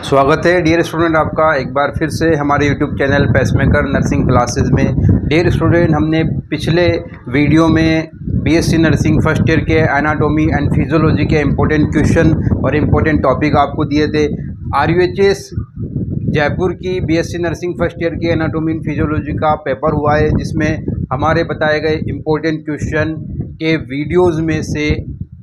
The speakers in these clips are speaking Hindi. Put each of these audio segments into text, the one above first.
स्वागत है डियर स्टूडेंट आपका एक बार फिर से हमारे YouTube channel pacemaker nursing classes में। डियर स्टूडेंट, हमने पिछले वीडियो में बीएससी नर्सिंग फर्स्ट ईयर के एनाटॉमी एंड फिजियोलॉजी के इम्पोर्टेंट क्वेश्चन और इम्पोर्टेंट टॉपिक आपको दिए थे। आरयूएचएस जयपुर की बीएससी नर्सिंग फर्स्ट ईयर की एनाटॉमी एंड फिजियोलॉजी का पेपर हुआ है, जिसमें हमारे बताए गए इम्पोर्टेंट क्वेश्चन के वीडियोज़ में से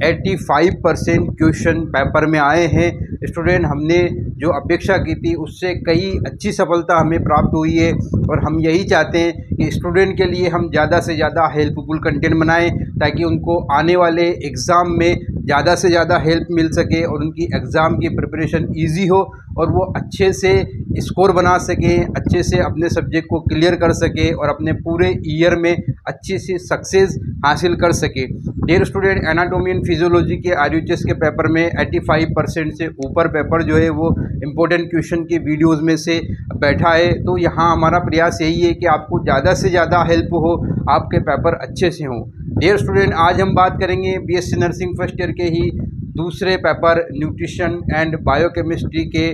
85% क्वेश्चन पेपर में आए हैं। स्टूडेंट, हमने जो अपेक्षा की थी उससे कई अच्छी सफलता हमें प्राप्त हुई है और हम यही चाहते हैं कि स्टूडेंट के लिए हम ज़्यादा से ज़्यादा हेल्पफुल कंटेंट बनाएं ताकि उनको आने वाले एग्ज़ाम में ज़्यादा से ज़्यादा हेल्प मिल सके और उनकी एग्ज़ाम की प्रिपरेशन ईजी हो और वो अच्छे से स्कोर बना सकें, अच्छे से अपने सब्जेक्ट को क्लियर कर सके और अपने पूरे ईयर में अच्छी सी सक्सेस हासिल कर सके। Dear student, anatomy and physiology के आरयूएचएस के पेपर में 85% से ऊपर पेपर जो है वो इम्पोर्टेंट क्वेश्चन की वीडियोस में से बैठा है। तो यहाँ हमारा प्रयास यही है कि आपको ज़्यादा से ज़्यादा हेल्प हो, आपके पेपर अच्छे से हों। डियर स्टूडेंट, आज हम बात करेंगे बीएससी नर्सिंग फर्स्ट ईयर के ही दूसरे पेपर न्यूट्रिशन एंड बायोकेमिस्ट्री के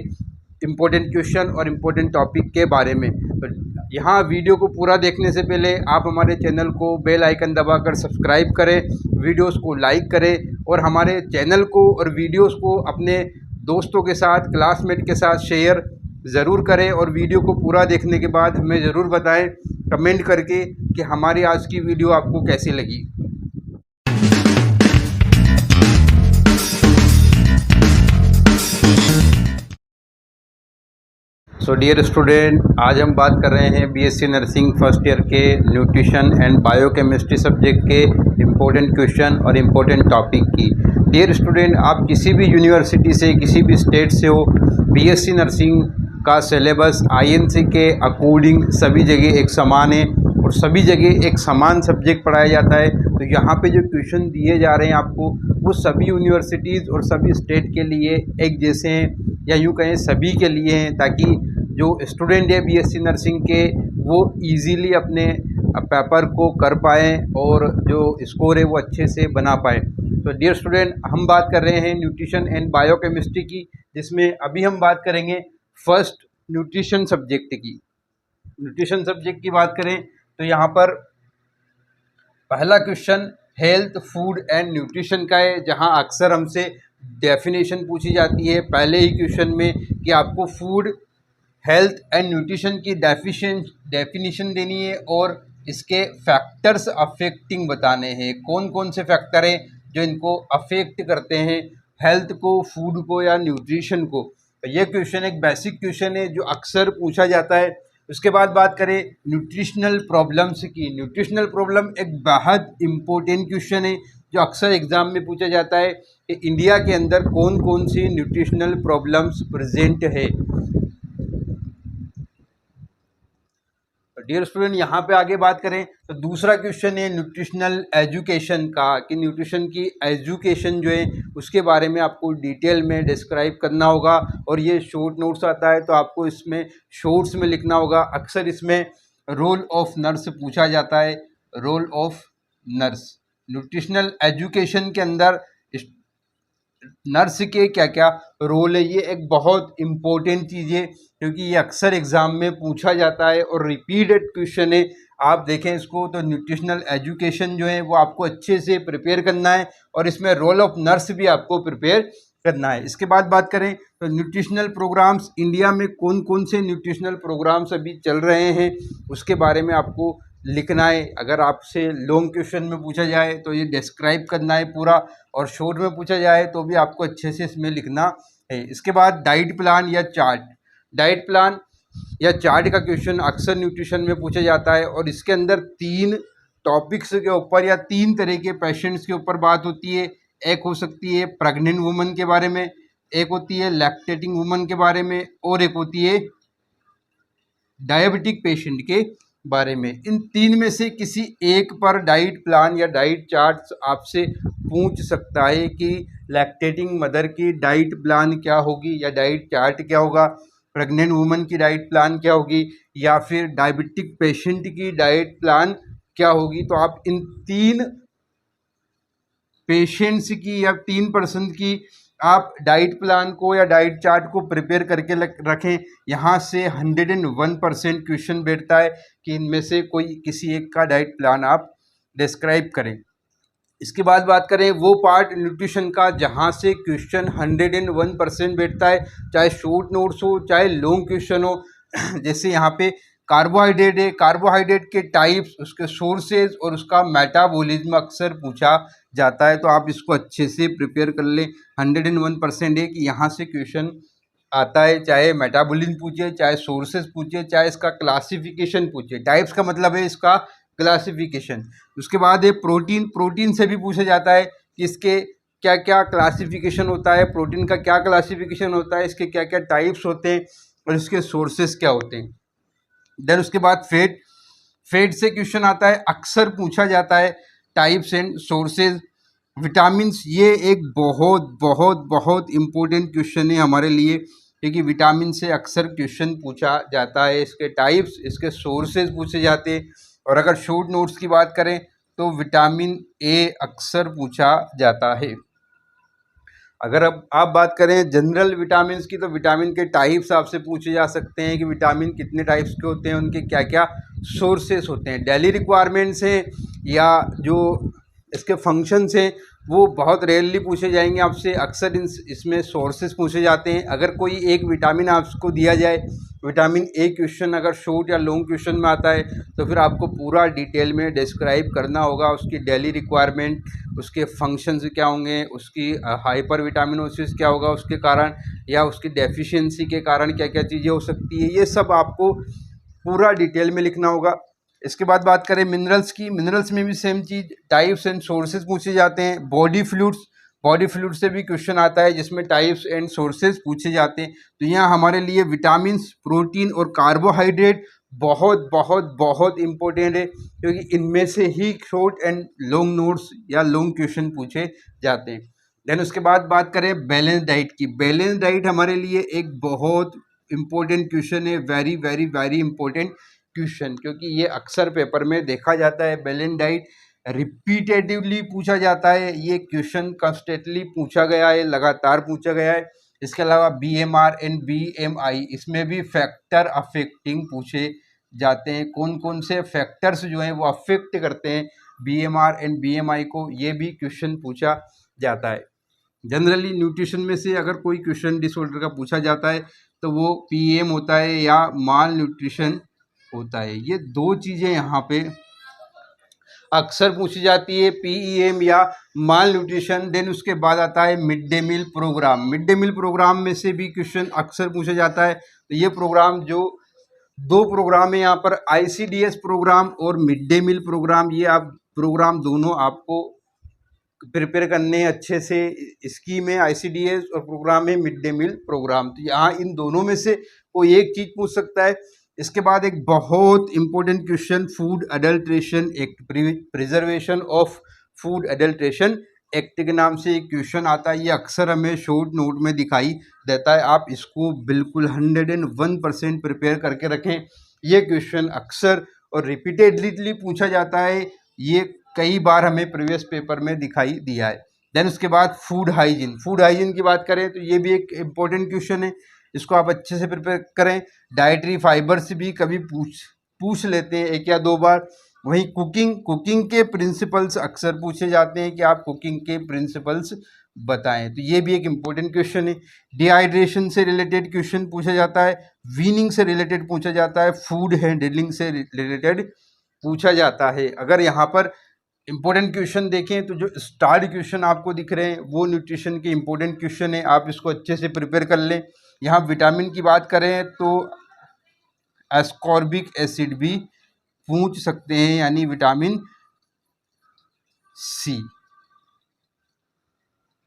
इम्पोर्टेंट क्वेश्चन और इम्पोर्टेंट टॉपिक के बारे में। तो यहाँ वीडियो को पूरा देखने से पहले आप हमारे चैनल को बेल आइकन दबाकर सब्सक्राइब करें, वीडियोस को लाइक करें और हमारे चैनल को और वीडियोस को अपने दोस्तों के साथ, क्लासमेट के साथ शेयर ज़रूर करें और वीडियो को पूरा देखने के बाद हमें ज़रूर बताएं कमेंट करके कि हमारी आज की वीडियो आपको कैसी लगी। सो डियर स्टूडेंट, आज हम बात कर रहे हैं बीएससी नर्सिंग फर्स्ट ईयर के न्यूट्रिशन एंड बायोकेमिस्ट्री सब्जेक्ट के इम्पोर्टेंट क्वेश्चन और इम्पोर्टेंट टॉपिक की। डियर स्टूडेंट, आप किसी भी यूनिवर्सिटी से, किसी भी स्टेट से हो, बीएससी नर्सिंग का सिलेबस आईएनसी के अकॉर्डिंग सभी जगह एक समान है और सभी जगह एक समान सब्जेक्ट पढ़ाया जाता है। तो यहाँ पे जो क्वेश्चन दिए जा रहे हैं आपको, वो सभी यूनिवर्सिटीज़ और सभी स्टेट के लिए एक जैसे हैं, या यूँ कहें सभी के लिए हैं, ताकि जो स्टूडेंट है बीएससी नर्सिंग के वो इजीली अपने पेपर को कर पाएँ और जो स्कोर है वो अच्छे से बना पाएँ। तो डियर स्टूडेंट, हम बात कर रहे हैं न्यूट्रिशन एंड बायोकेमिस्ट्री की, जिसमें अभी हम बात करेंगे फर्स्ट न्यूट्रिशन सब्जेक्ट की। न्यूट्रिशन सब्जेक्ट की बात करें तो यहाँ पर पहला question health, food and nutrition का है, जहाँ अक्सर हमसे डेफिनेशन पूछी जाती है पहले ही क्वेश्चन में कि आपको फूड, हेल्थ एंड न्यूट्रिशन की डेफिनेशन देनी है और इसके फैक्टर्स अफेक्टिंग बताने हैं। कौन कौन से फैक्टर हैं जो इनको अफेक्ट करते हैं, हेल्थ को, फूड को या न्यूट्रिशन को। तो ये क्वेश्चन एक बेसिक क्वेश्चन है जो अक्सर पूछा जाता है। उसके बाद बात करें न्यूट्रिशनल प्रॉब्लम्स की। न्यूट्रिशनल प्रॉब्लम एक बहुत इम्पोर्टेंट क्वेश्चन है जो अक्सर एग्जाम में पूछा जाता है कि इंडिया के अंदर कौन कौन सी न्यूट्रिशनल प्रॉब्लम्स प्रेजेंट है। डियर स्टूडेंट, यहाँ पे आगे बात करें तो दूसरा क्वेश्चन है न्यूट्रिशनल एजुकेशन का, कि न्यूट्रिशन की एजुकेशन जो है उसके बारे में आपको डिटेल में डिस्क्राइब करना होगा और ये शॉर्ट नोट्स आता है तो आपको इसमें शॉर्ट्स में लिखना होगा। अक्सर इसमें रोल ऑफ नर्स पूछा जाता है, role of nurse. Nutritional education के अंदर नर्स के क्या क्या रोल है, ये एक बहुत इम्पोर्टेंट चीज़ है क्योंकि ये अक्सर एग्ज़ाम में पूछा जाता है और रिपीटेड क्वेश्चन है। आप देखें इसको तो न्यूट्रिशनल एजुकेशन जो है वो आपको अच्छे से प्रिपेयर करना है और इसमें रोल ऑफ नर्स भी आपको प्रिपेयर करना है। इसके बाद बात करें तो न्यूट्रिशनल प्रोग्राम्स, इंडिया में कौन कौन से न्यूट्रिशनल प्रोग्राम्स अभी चल रहे हैं उसके बारे में आपको लिखना है। अगर आपसे लॉन्ग क्वेश्चन में पूछा जाए तो ये डिस्क्राइब करना है पूरा, और शॉर्ट में पूछा जाए तो भी आपको अच्छे से इसमें लिखना है। इसके बाद डाइट प्लान या चार्ट, डाइट प्लान या चार्ट का क्वेश्चन अक्सर न्यूट्रिशन में पूछा जाता है और इसके अंदर 3 टॉपिक्स के ऊपर या 3 तरह के पेशेंट्स के ऊपर बात होती है। एक हो सकती है प्रेग्नेंट वुमन के बारे में, एक होती है लैक्टेटिंग वुमन के बारे में और एक होती है डायबिटिक पेशेंट के बारे में। इन 3 में से किसी एक पर डाइट प्लान या डाइट चार्ट आपसे पूछ सकता है कि लैक्टेटिंग मदर की डाइट प्लान क्या होगी या डाइट चार्ट क्या होगा, प्रेग्नेंट वुमन की डाइट प्लान क्या होगी या फिर डायबिटिक पेशेंट की डाइट प्लान क्या होगी। तो आप इन 3 पेशेंट्स की या 3 पर्सन की आप डाइट प्लान को या डाइट चार्ट को प्रिपेयर करके रखें। यहाँ से 101% क्वेश्चन बैठता है कि इनमें से कोई किसी एक का डाइट प्लान आप डिस्क्राइब करें। इसके बाद बात करें वो पार्ट न्यूट्रिशन का जहाँ से क्वेश्चन 101% बैठता है, चाहे शॉर्ट नोट्स हो चाहे लॉन्ग क्वेश्चन हो। जैसे यहाँ पे कार्बोहाइड्रेट है, कार्बोहाइड्रेट के टाइप्स, उसके सोर्सेज और उसका मेटाबॉलिज्म अक्सर पूछा जाता है, तो आप इसको अच्छे से प्रिपेयर कर लें। 101% है कि यहाँ से क्वेश्चन आता है, चाहे मेटाबॉलिज्म पूछे, चाहे सोर्सेज पूछे, चाहे इसका क्लासिफिकेशन पूछे। टाइप्स का मतलब है इसका क्लासिफिकेशन। उसके बाद है प्रोटीन, प्रोटीन से भी पूछा जाता है कि इसके क्या क्या क्लासिफिकेशन होता है, प्रोटीन का क्या क्लासिफिकेशन होता है, इसके क्या क्या टाइप्स होते हैं और इसके सोर्सेज क्या होते हैं। देन उसके बाद फैट, फैट से क्वेश्चन आता है, अक्सर पूछा जाता है टाइप्स एंड सोर्सेज। विटामिन्स, ये एक बहुत बहुत बहुत इम्पोर्टेंट क्वेश्चन है हमारे लिए, क्योंकि विटामिन से अक्सर क्वेश्चन पूछा जाता है, इसके टाइप्स, इसके सोर्सेज पूछे जाते हैं। और अगर शॉर्ट नोट्स की बात करें तो विटामिन ए अक्सर पूछा जाता है। अगर अब आप बात करें जनरल विटामिन्स की, तो विटामिन के टाइप्स आपसे पूछे जा सकते हैं कि विटामिन कितने टाइप्स के होते हैं, उनके क्या क्या सोर्सेस होते हैं। डेली रिक्वायरमेंट्स हैं या जो इसके फंक्शंस हैं वो बहुत रेयरली पूछे जाएंगे आपसे, अक्सर इसमें सोर्सेज पूछे जाते हैं। अगर कोई एक विटामिन आपको दिया जाए, विटामिन ए क्वेश्चन अगर शॉर्ट या लॉन्ग क्वेश्चन में आता है, तो फिर आपको पूरा डिटेल में डिस्क्राइब करना होगा उसकी डेली रिक्वायरमेंट, उसके फंक्शंस क्या होंगे, उसकी हाइपर विटामिनोसिस क्या होगा उसके कारण, या उसकी डेफिशिएंसी के कारण क्या क्या चीज़ें हो सकती है। ये सब आपको पूरा डिटेल में लिखना होगा। इसके बाद बात करें मिनरल्स की, मिनरल्स में भी same cheese, types and sources पूछे जाते हैं। बॉडी फ्लूइड्स, बॉडी फ्लूइड से भी क्वेश्चन आता है जिसमें टाइप्स एंड सोर्सेज पूछे जाते हैं। तो यहाँ हमारे लिए विटामिन्स, प्रोटीन और कार्बोहाइड्रेट बहुत बहुत बहुत इम्पोर्टेंट है, क्योंकि इनमें से ही शॉर्ट एंड लॉन्ग नोट्स या लॉन्ग क्वेश्चन पूछे जाते हैं। देन उसके बाद बात करें बैलेंस डाइट की, बैलेंस डाइट हमारे लिए एक बहुत इम्पोर्टेंट क्वेश्चन है, very very very important question, क्योंकि ये अक्सर पेपर में देखा जाता है। बैलेंस डाइट रिपीटेटिवली पूछा जाता है, ये क्वेश्चन कंस्टेंटली पूछा गया है, लगातार पूछा गया है। इसके अलावा BMR एंड BMI, इसमें भी फैक्टर अफेक्टिंग पूछे जाते हैं। कौन कौन से फैक्टर्स जो हैं वो अफेक्ट करते हैं BMR एंड BMI को, ये भी क्वेश्चन पूछा जाता है। जनरली न्यूट्रिशन में से अगर कोई क्वेश्चन डिसऑर्डर का पूछा जाता है तो वो PM होता है या माल न्यूट्रिशन होता है। ये दो चीज़ें यहाँ पे अक्सर पूछी जाती है, PEM या माल न्यूट्रिशन। देन उसके बाद आता है mid day meal programme, mid day meal programme में से भी क्वेश्चन अक्सर पूछा जाता है। तो ये प्रोग्राम, जो दो प्रोग्राम है यहाँ पर, ICDS प्रोग्राम और मिड डे मील प्रोग्राम, ये आप प्रोग्राम दोनों आपको प्रिपेयर करने अच्छे से। स्कीम है ICDS और प्रोग्राम है मिड डे मील प्रोग्राम, तो यहाँ इन दोनों में से कोई एक चीज़ पूछ सकता है। इसके बाद एक बहुत important question, food adulteration act, preservation of food adulteration act के नाम से एक क्वेश्चन आता है। ये अक्सर हमें शॉर्ट नोट में दिखाई देता है, आप इसको बिल्कुल 101% प्रिपेयर करके रखें। ये क्वेश्चन अक्सर और रिपीटेडली पूछा जाता है, ये कई बार हमें प्रीवियस पेपर में दिखाई दिया है। देन उसके बाद फूड हाइजीन, फूड हाइजीन की बात करें तो ये भी एक इम्पोर्टेंट क्वेश्चन है, इसको आप अच्छे से प्रिपेयर करें। डाइटरी फाइबर से भी कभी पूछ लेते हैं एक या दो बार। वहीं कुकिंग के प्रिंसिपल्स अक्सर पूछे जाते हैं कि आप कुकिंग के प्रिंसिपल्स बताएं, तो ये भी एक इम्पोर्टेंट क्वेश्चन है। डिहाइड्रेशन से रिलेटेड क्वेश्चन पूछा जाता है, वीनिंग से रिलेटेड पूछा जाता है, फूड हैंडलिंग से रिलेटेड पूछा जाता है। अगर यहाँ पर इंपॉर्टेंट क्वेश्चन देखें तो जो स्टार्ड क्वेश्चन आपको दिख रहे हैं वो न्यूट्रिशन के इंपॉर्टेंट क्वेश्चन है, आप इसको अच्छे से प्रिपेयर कर लें। यहाँ विटामिन की बात करें तो एस्कॉर्बिक एसिड भी पूछ सकते हैं, यानी विटामिन सी,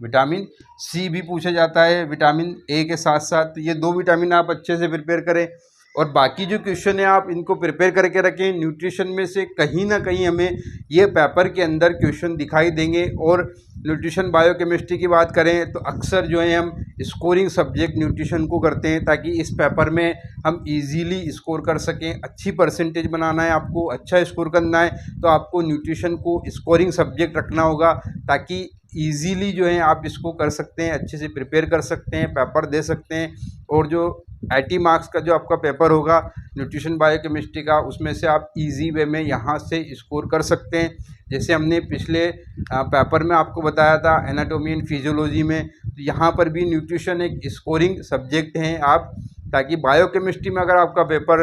विटामिन सी भी पूछा जाता है विटामिन ए के साथ साथ। ये दो विटामिन आप अच्छे से प्रिपेयर करें, और बाकी जो क्वेश्चन है आप इनको प्रिपेयर करके रखें। न्यूट्रिशन में से कहीं ना कहीं हमें ये पेपर के अंदर क्वेश्चन दिखाई देंगे। और न्यूट्रिशन बायोकेमिस्ट्री की बात करें तो अक्सर जो है हम स्कोरिंग सब्जेक्ट न्यूट्रिशन को करते हैं, ताकि इस पेपर में हम इजीली स्कोर कर सकें। अच्छी परसेंटेज बनाना है आपको, अच्छा स्कोर करना है तो आपको न्यूट्रिशन को स्कोरिंग सब्जेक्ट रखना होगा, ताकि इजीली जो है आप इसको कर सकते हैं, अच्छे से प्रिपेयर कर सकते हैं, पेपर दे सकते हैं। और जो 80 मार्क्स का जो आपका पेपर होगा न्यूट्रिशन बायोकेमिस्ट्री का, उसमें से आप इजी वे में यहाँ से स्कोर कर सकते हैं। जैसे हमने पिछले पेपर में आपको बताया था एनाटॉमी एंड फिजियोलॉजी में, तो यहाँ पर भी न्यूट्रिशन एक स्कोरिंग सब्जेक्ट है। आप ताकि बायोकेमिस्ट्री में अगर आपका पेपर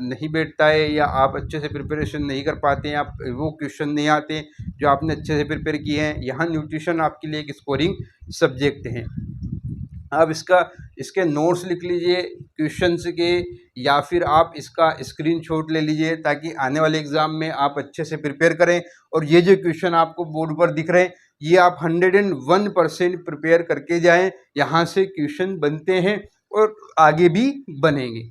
नहीं बैठता है या आप अच्छे से प्रिपरेशन नहीं कर पाते हैं, आप वो क्वेश्चन नहीं आते जो आपने अच्छे से प्रिपेयर किए हैं, यहाँ न्यूट्रिशन आपके लिए एक स्कोरिंग सब्जेक्ट है। आप इसके नोट्स लिख लीजिए क्वेश्चंस के, या फिर आप इसका स्क्रीनशॉट ले लीजिए ताकि आने वाले एग्ज़ाम में आप अच्छे से प्रिपेयर करें। और ये जो क्वेश्चन आपको बोर्ड पर दिख रहे हैं, ये आप 101% प्रिपेयर करके जाएं। यहाँ से क्वेश्चन बनते हैं और आगे भी बनेंगे।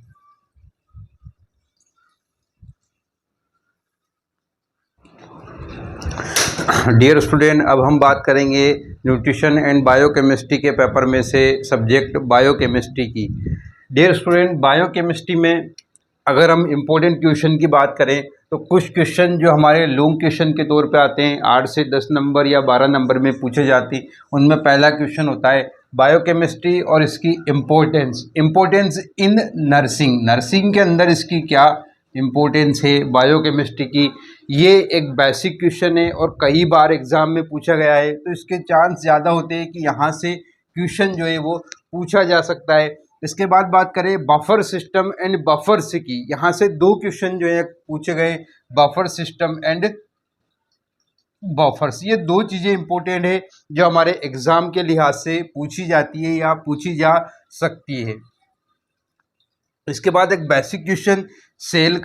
डियर स्टूडेंट, अब हम बात करेंगे न्यूट्रिशन एंड बायोकेमिस्ट्री के पेपर में से सब्जेक्ट बायोकेमिस्ट्री की। डियर स्टूडेंट, बायोकेमिस्ट्री में अगर हम इम्पोर्टेंट क्वेश्चन की बात करें तो कुछ क्वेश्चन जो हमारे लॉन्ग क्वेश्चन के तौर पे आते हैं, 8 से 10 नंबर या 12 नंबर में पूछे जाती, उनमें पहला क्वेश्चन होता है बायोकेमिस्ट्री और इसकी इम्पोर्टेंस इन नर्सिंग के अंदर इसकी क्या इम्पोर्टेंस है बायोकेमिस्ट्री की। ये एक बेसिक क्वेश्चन है और कई बार एग्ज़ाम में पूछा गया है, तो इसके चांस ज़्यादा होते हैं कि यहाँ से क्वेश्चन जो है वो पूछा जा सकता है। इसके बाद बात करें बफर सिस्टम एंड बफर्स की, यहाँ से 2 क्वेश्चन जो है पूछे गए, बफर सिस्टम एंड बफर्स। ये 2 चीज़ें इंपॉर्टेंट है जो हमारे एग्जाम के लिहाज से पूछी जाती है या पूछी जा सकती है। इसके बाद एक बेसिक क्वेश्चन सेल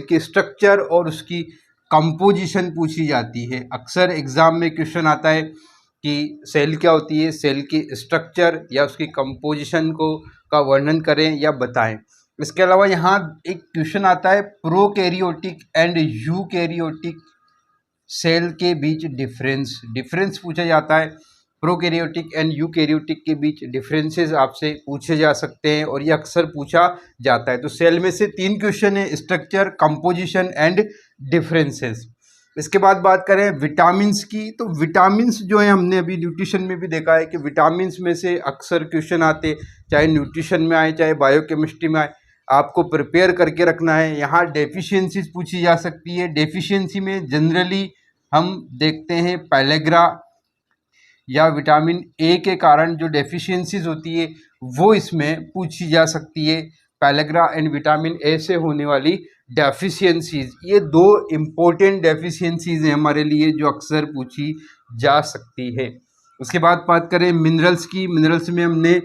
की स्ट्रक्चर और उसकी कंपोजिशन पूछी जाती है। अक्सर एग्जाम में क्वेश्चन आता है कि सेल क्या होती है, सेल की स्ट्रक्चर या उसकी कंपोजिशन का वर्णन करें या बताएं। इसके अलावा यहाँ एक क्वेश्चन आता है प्रोकैरियोटिक एंड यूकैरियोटिक सेल के बीच डिफरेंस पूछा जाता है। प्रोकैरियोटिक एंड यूकैरियोटिक के बीच डिफरेंसेस आपसे पूछे जा सकते हैं और ये अक्सर पूछा जाता है। तो सेल में से 3 क्वेश्चन है, स्ट्रक्चर, कंपोजिशन एंड डिफरेंसेस। इसके बाद बात करें विटामिन्स की, तो विटामिन्स जो है हमने अभी न्यूट्रिशन में भी देखा है कि विटामिन्स में से अक्सर क्वेश्चन आते, चाहे न्यूट्रिशन में आए चाहे बायोकेमिस्ट्री में आए, आपको प्रिपेयर करके रखना है। यहाँ डेफिशिएंसीज पूछी जा सकती है। डेफिशिएंसी में जनरली हम देखते हैं पैलेग्रा या विटामिन ए के कारण जो डेफिशिएंसीज होती है वो इसमें पूछी जा सकती है। पैलेग्रा एंड विटामिन ए से होने वाली डेफिशिएंसीज, ये 2 इम्पोर्टेंट डेफिशिएंसीज हैं हमारे लिए जो अक्सर पूछी जा सकती है। उसके बाद बात करें मिनरल्स की, मिनरल्स में हमने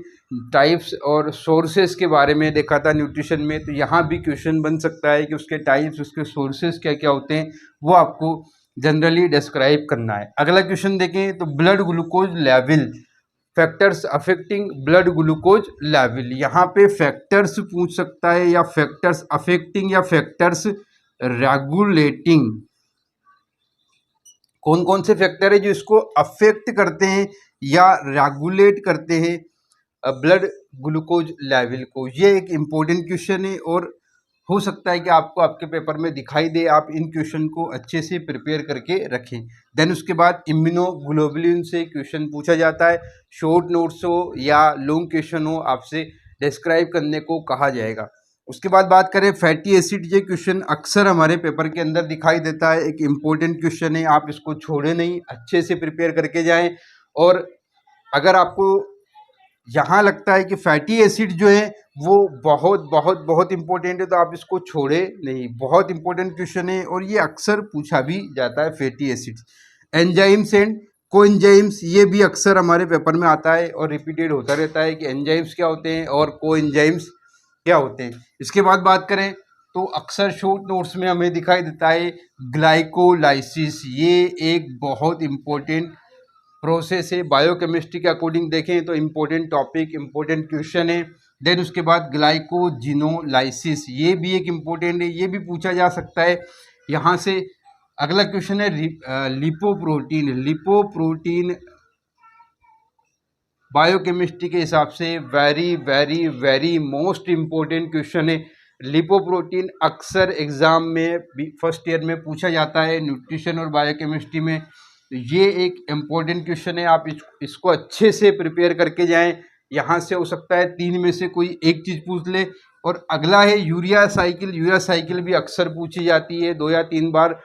टाइप्स और सोर्सेज के बारे में देखा था न्यूट्रिशन में, तो यहाँ भी क्वेश्चन बन सकता है कि उसके टाइप्स, उसके सोर्सेज क्या क्या होते हैं, वो आपको जनरली डिस्क्राइब करना है। अगला क्वेश्चन देखें तो blood glucose level, factors affecting blood glucose level. यहाँ पे फैक्टर्स पूछ सकता है या फैक्टर्स अफेक्टिंग या फैक्टर्स रेगुलेटिंग। कौन कौन से फैक्टर है जो इसको अफेक्ट करते हैं या रेगुलेट करते हैं ब्लड ग्लूकोज लेवल को। ये एक इम्पोर्टेंट क्वेश्चन है और हो सकता है कि आपको आपके पेपर में दिखाई दे। आप इन क्वेश्चन को अच्छे से प्रिपेयर करके रखें। देन उसके बाद इम्यूनोग्लोबुलिन से क्वेश्चन पूछा जाता है। शॉर्ट नोट्स हो या लॉन्ग क्वेश्चन हो, आपसे डिस्क्राइब करने को कहा जाएगा। उसके बाद बात करें फैटी एसिड, ये क्वेश्चन अक्सर हमारे पेपर के अंदर दिखाई देता है। एक इम्पोर्टेंट क्वेश्चन है, आप इसको छोड़े नहीं, अच्छे से प्रिपेयर करके जाएं। और अगर आपको यहाँ लगता है कि फैटी एसिड जो है वो बहुत बहुत बहुत इंपॉर्टेंट है, तो आप इसको छोड़े नहीं, बहुत इंपॉर्टेंट क्वेश्चन है और ये अक्सर पूछा भी जाता है। Fatty acids, enzymes and coenzymes, ये भी अक्सर हमारे पेपर में आता है और रिपीटेड होता रहता है कि एंजाइम्स क्या होते हैं और कोएंजाइम्स क्या होते हैं। इसके बाद बात करें तो अक्सर शॉर्ट नोट्स में हमें दिखाई देता है ग्लाइकोलाइसिस। ये एक बहुत इम्पोर्टेंट प्रोसेस है। बायोकेमिस्ट्री के अकॉर्डिंग देखें तो इम्पोर्टेंट टॉपिक, इम्पोर्टेंट क्वेश्चन है। देन उसके बाद ग्लाइकोजिनोलाइसिस, ये भी एक इम्पोर्टेंट है, ये भी पूछा जा सकता है यहाँ से। अगला क्वेश्चन है लिपोप्रोटीन बायोकेमिस्ट्री के हिसाब से very very very most important question है। लिपोप्रोटीन अक्सर एग्जाम में फर्स्ट ईयर में पूछा जाता है न्यूट्रिशन और बायोकेमिस्ट्री में। तो ये एक इम्पोर्टेंट क्वेश्चन है, आप इसको अच्छे से प्रिपेयर करके जाएं। यहाँ से हो सकता है 3 में से कोई एक चीज़ पूछ ले। और अगला है यूरिया साइकिल। यूरिया साइकिल भी अक्सर पूछी जाती है 2 या 3 बार।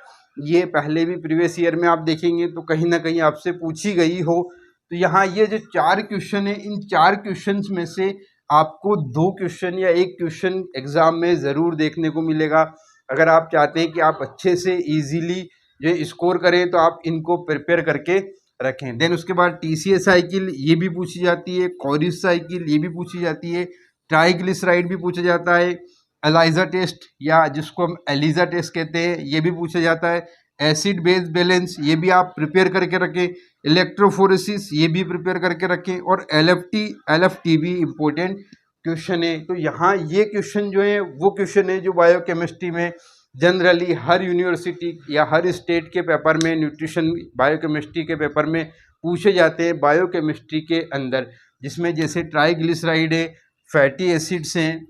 ये पहले भी प्रीवियस ईयर में आप देखेंगे तो कहीं ना कहीं आपसे पूछी गई हो। तो यहाँ ये जो 4 क्वेश्चन है, इन 4 क्वेश्चंस में से आपको 2 क्वेश्चन या 1 क्वेश्चन एग्जाम में ज़रूर देखने को मिलेगा। अगर आप चाहते हैं कि आप अच्छे से इजीली जो स्कोर करें तो आप इनको प्रिपेयर करके रखें। देन उसके बाद TCA साइकिल ये भी पूछी जाती है, कोरिस साइकिल ये भी पूछी जाती है, ट्राइग्लिसराइड भी पूछा जाता है, एलाइजा टेस्ट या जिसको हम एलिजा टेस्ट कहते हैं ये भी पूछा जाता है, एसिड बेस बैलेंस ये भी आप प्रिपेयर करके रखें, इलेक्ट्रोफोरेसिस ये भी प्रिपेयर करके रखें, और LFT भी इम्पोर्टेंट क्वेश्चन है। तो यहाँ ये क्वेश्चन जो है वो क्वेश्चन है जो बायोकेमिस्ट्री में जनरली हर यूनिवर्सिटी या हर स्टेट के पेपर में न्यूट्रिशन बायोकेमिस्ट्री के पेपर में पूछे जाते हैं बायोकेमिस्ट्री के अंदर, जिसमें जैसे ट्राइग्लिसराइड है, फैटी एसिड्स हैं,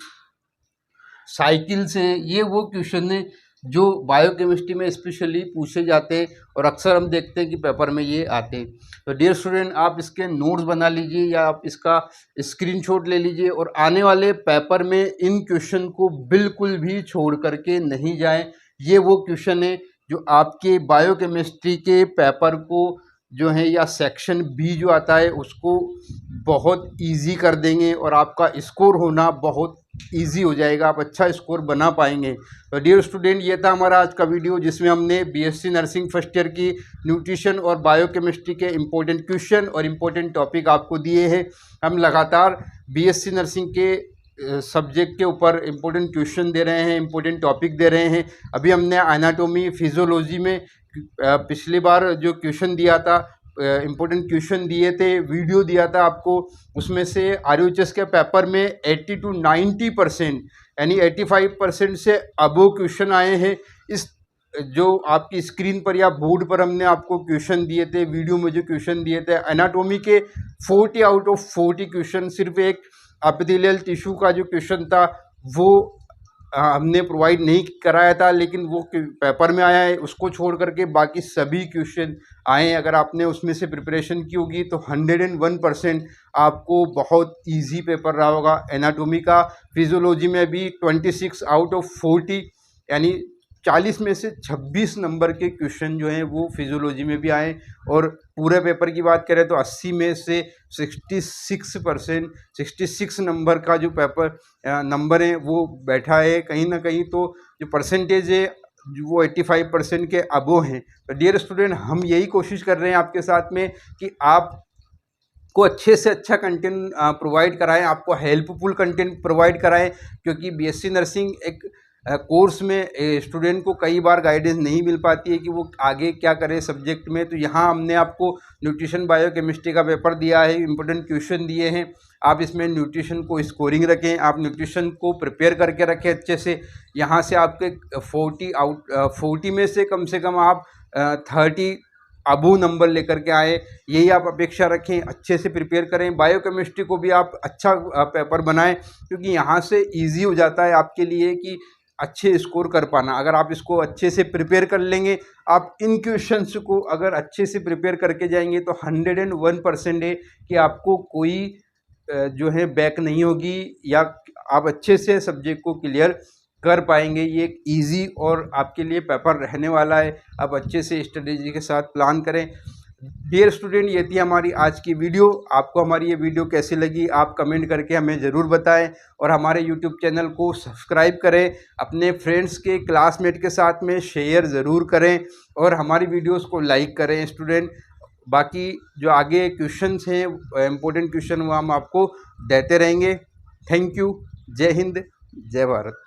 साइकिल्स हैं, ये वो क्वेश्चन हैं जो बायोकेमिस्ट्री में स्पेशली पूछे जाते हैं और अक्सर हम देखते हैं कि पेपर में ये आते हैं। तो डियर स्टूडेंट, आप इसके नोट्स बना लीजिए या आप इसका स्क्रीनशॉट ले लीजिए और आने वाले पेपर में इन क्वेश्चन को बिल्कुल भी छोड़ करके नहीं जाएं। ये वो क्वेश्चन है जो आपके बायोकेमिस्ट्री के पेपर को जो है या सेक्शन बी जो आता है उसको बहुत इजी कर देंगे और आपका स्कोर होना बहुत इजी हो जाएगा, आप अच्छा स्कोर बना पाएंगे। तो डियर स्टूडेंट, ये था हमारा आज का वीडियो जिसमें हमने BSc नर्सिंग फर्स्ट ईयर की न्यूट्रिशन और बायोकेमिस्ट्री के इम्पोर्टेंट क्वेश्चन और इम्पोर्टेंट टॉपिक आपको दिए हैं। हम लगातार BSc नर्सिंग के सब्जेक्ट के ऊपर इम्पोर्टेंट क्वेश्चन दे रहे हैं, इम्पोर्टेंट टॉपिक दे रहे हैं। अभी हमने एनाटॉमी फिजियोलॉजी में पिछली बार जो क्वेश्चन दिया था, इम्पोर्टेंट क्वेश्चन दिए थे, वीडियो दिया था आपको, उसमें से RUHS के पेपर में 80 to 90% यानी 85% से अबव क्वेश्चन आए हैं। इस जो आपकी स्क्रीन पर या बोर्ड पर हमने आपको क्वेश्चन दिए थे, वीडियो में जो क्वेश्चन दिए थे, एनाटॉमी के 40 आउट ऑफ 40 क्वेश्चन, सिर्फ एक एपिथेलियल टिश्यू का जो क्वेश्चन था वो हमने प्रोवाइड नहीं कराया था, लेकिन वो पेपर में आया है। उसको छोड़ करके बाकी सभी क्वेश्चन आए हैं। अगर आपने उसमें से प्रिपरेशन की होगी तो 101% आपको बहुत इजी पेपर रहा होगा। एनाटॉमी का फिजियोलॉजी में भी 26 आउट ऑफ 40 यानी 40 में से 26 नंबर के क्वेश्चन जो हैं वो फिजियोलॉजी में भी आए। और पूरे पेपर की बात करें तो 80 में से 66 नंबर का जो पेपर नंबर है वो बैठा है। कहीं ना कहीं तो जो परसेंटेज है वो 85% के अबव हैं। तो डियर स्टूडेंट, हम यही कोशिश कर रहे हैं आपके साथ में कि आप को अच्छे से अच्छा कंटेंट प्रोवाइड कराएं, आपको हेल्पफुल कंटेंट प्रोवाइड कराएं, क्योंकि BSc नर्सिंग एक कोर्स में स्टूडेंट को कई बार गाइडेंस नहीं मिल पाती है कि वो आगे क्या करे सब्जेक्ट में। तो यहाँ हमने आपको न्यूट्रिशन बायोकेमिस्ट्री का पेपर दिया है, इम्पोर्टेंट क्वेश्चन दिए हैं। आप इसमें न्यूट्रिशन को स्कोरिंग रखें, आप न्यूट्रिशन को प्रिपेयर करके रखें अच्छे से। यहाँ से आपके 40 में से कम आप 30 अबू नंबर लेकर के आए, यही आप अपेक्षा रखें। अच्छे से प्रिपेयर करें, बायोकेमिस्ट्री को भी आप अच्छा पेपर बनाएं, क्योंकि यहाँ से इजी हो जाता है आपके लिए कि अच्छे स्कोर कर पाना। अगर आप इसको अच्छे से प्रिपेयर कर लेंगे, आप इन क्वेश्चंस को अगर अच्छे से प्रिपेयर करके जाएंगे तो 101% है कि आपको कोई जो है बैक नहीं होगी या आप अच्छे से सब्जेक्ट को क्लियर कर पाएंगे। ये एक इजी और आपके लिए पेपर रहने वाला है। आप अच्छे से स्ट्रेटेजी के साथ प्लान करें। डियर स्टूडेंट, ये थी हमारी आज की वीडियो। आपको हमारी ये वीडियो कैसी लगी आप कमेंट करके हमें ज़रूर बताएं और हमारे यूट्यूब चैनल को सब्सक्राइब करें। अपने फ्रेंड्स के क्लासमेट के साथ में शेयर ज़रूर करें और हमारी वीडियोस को लाइक करें स्टूडेंट। बाकी जो आगे क्वेश्चंस हैं इम्पोर्टेंट क्वेश्चन वो हम आपको देते रहेंगे। Thank you. जय हिंद, जय भारत।